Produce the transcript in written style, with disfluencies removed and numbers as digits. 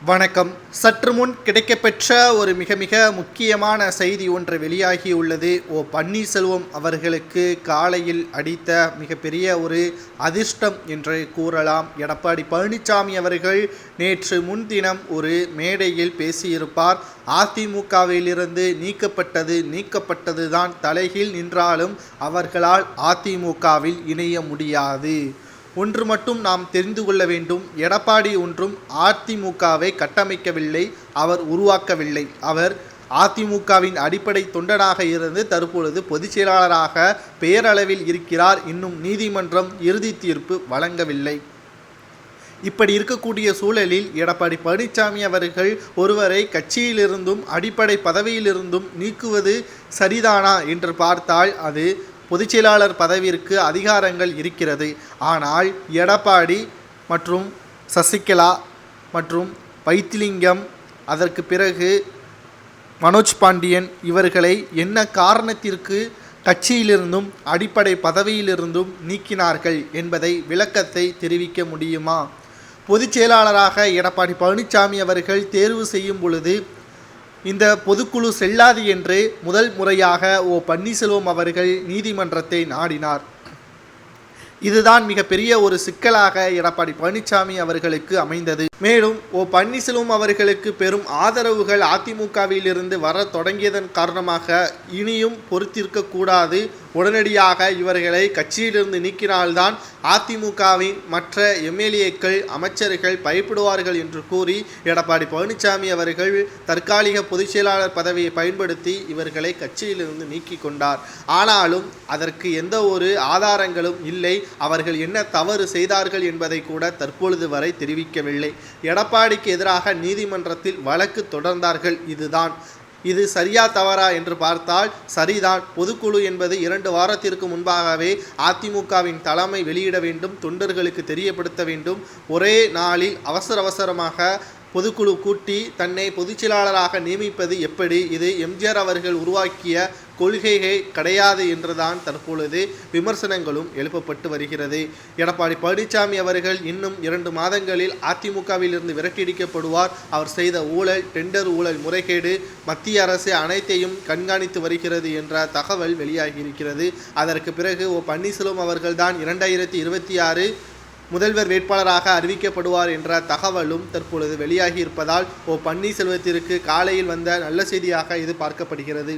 வணக்கம். சற்று முன் கிடைக்கப்பெற்ற ஒரு மிக மிக முக்கியமான செய்தி ஒன்று வெளியாகியுள்ளது. பன்னீர்செல்வம் அவர்களுக்கு காலையில் அடித்த மிகப்பெரிய ஒரு அதிர்ஷ்டம் என்று கூறலாம். எடப்பாடி பழனிசாமி அவர்கள் நேற்று முன்தினம் ஒரு மேடையில் பேசியிருப்பார். அதிமுகவிலிருந்து நீக்கப்பட்டது தான் தலைகீழ் நின்றாலும் அவர்களால் அதிமுகவில் இணைய முடியாது. ஒன்று மட்டும் நாம் தெரிந்து கொள்ள வேண்டும். எடப்பாடி ஒன்றும் அதிமுகவை கட்டமைக்கவில்லை, அவர் உருவாக்கவில்லை. அவர் அதிமுகவின் அடிப்படை தொண்டனாக இருந்து தற்பொழுது பொதுச் செயலாளராக பெயரளவில் இருக்கிறார். இன்னும் நீதிமன்றம் இறுதி தீர்ப்பு வழங்கவில்லை. இப்படி இருக்கக்கூடிய சூழலில் எடப்பாடி பழனிசாமி அவர்கள் ஒருவரை கட்சியிலிருந்தும் அடிப்படை பதவியிலிருந்தும் நீக்குவது சரிதானா என்று பார்த்தால் அது பொதுச்செயலாளர் பதவிற்கு அதிகாரங்கள் இருக்கிறது. ஆனால் எடப்பாடி மற்றும் சசிகலா மற்றும் வைத்திலிங்கம், அதற்கு பிறகு மனோஜ் பாண்டியன் இவர்களை என்ன காரணத்திற்கு கட்சியிலிருந்தும் அடிப்படை பதவியிலிருந்தும் நீக்கினார்கள் என்பதை விளக்கத்தை தெரிவிக்க முடியுமா? பொதுச் செயலாளராக எடப்பாடி பழனிசாமி அவர்கள் தேர்வு செய்யும் பொழுது இந்த பொதுக்குழு செல்லாது என்று முதல் முறையாக பன்னீர்செல்வம் அவர்கள் நீதிமன்றத்தை நாடினார். இதுதான் மிகப்பெரிய ஒரு சிக்கலாக எடப்பாடி பழனிசாமி அவர்களுக்கு அமைந்தது. மேலும் பன்னீர்செல்வம் அவர்களுக்கு பெரும் ஆதரவுகள் அதிமுகவிலிருந்து வர தொடங்கியதன் காரணமாக இனியும் பொறுத்திருக்கக்கூடாது, உடனடியாக இவர்களை கட்சியிலிருந்து நீக்கினால்தான் அதிமுகவின் மற்ற எம்எல்ஏக்கள் அமைச்சர்கள் பயப்படுவார்கள் என்று கூறி எடப்பாடி பழனிசாமி அவர்கள் தற்காலிக பொதுச் செயலாளர் பதவியை பயன்படுத்தி இவர்களை கட்சியிலிருந்து நீக்கி கொண்டார். ஆனாலும் அதற்கு எந்த ஒரு ஆதாரங்களும் இல்லை. அவர்கள் என்ன தவறு செய்தார்கள் என்பதை கூட தற்பொழுது வரை தெரிவிக்கவில்லை. எடப்பாடிக்கு எதிராக நீதிமன்றத்தில் வழக்கு தொடர்ந்தார்கள். இது சரியா தவறா என்று பார்த்தால் சரிதான். பொதுக்குழு என்பது 2 வாரத்திற்கு முன்பாகவே அதிமுகவின் தலைமை வெளியிட வேண்டும், தொண்டர்களுக்கு தெரியப்படுத்த வேண்டும். ஒரே நாளில் அவசரமாக பொதுக்குழு கூட்டி தன்னை பொதுச்செயலாளராக நியமிப்பது எப்படி? இது எம்ஜிஆர் அவர்கள் உருவாக்கிய கொள்கையை கிடையாது என்றுதான் தற்பொழுது விமர்சனங்களும் எழுப்பப்பட்டு வருகிறது. எடப்பாடி பழனிசாமி அவர்கள் இன்னும் 2 மாதங்களில் அதிமுகவிலிருந்து விரட்டியடிக்கப்படுவார். அவர் செய்த ஊழல், டெண்டர் ஊழல், முறைகேடு, மத்திய அரசு அனைத்தையும் கண்காணித்து வருகிறது என்ற தகவல் வெளியாகியிருக்கிறது. அதற்கு பிறகு பன்னீர்செல்வம் அவர்கள்தான் 2026 முதல்வர் வேட்பாளராக அறிவிக்கப்படுவார் என்ற தகவலும் தற்பொழுது வெளியாகி இருப்பதால் பன்னீர்செல்வத்திற்கு காலையில் வந்த நல்ல செய்தியாக இது பார்க்கப்படுகிறது.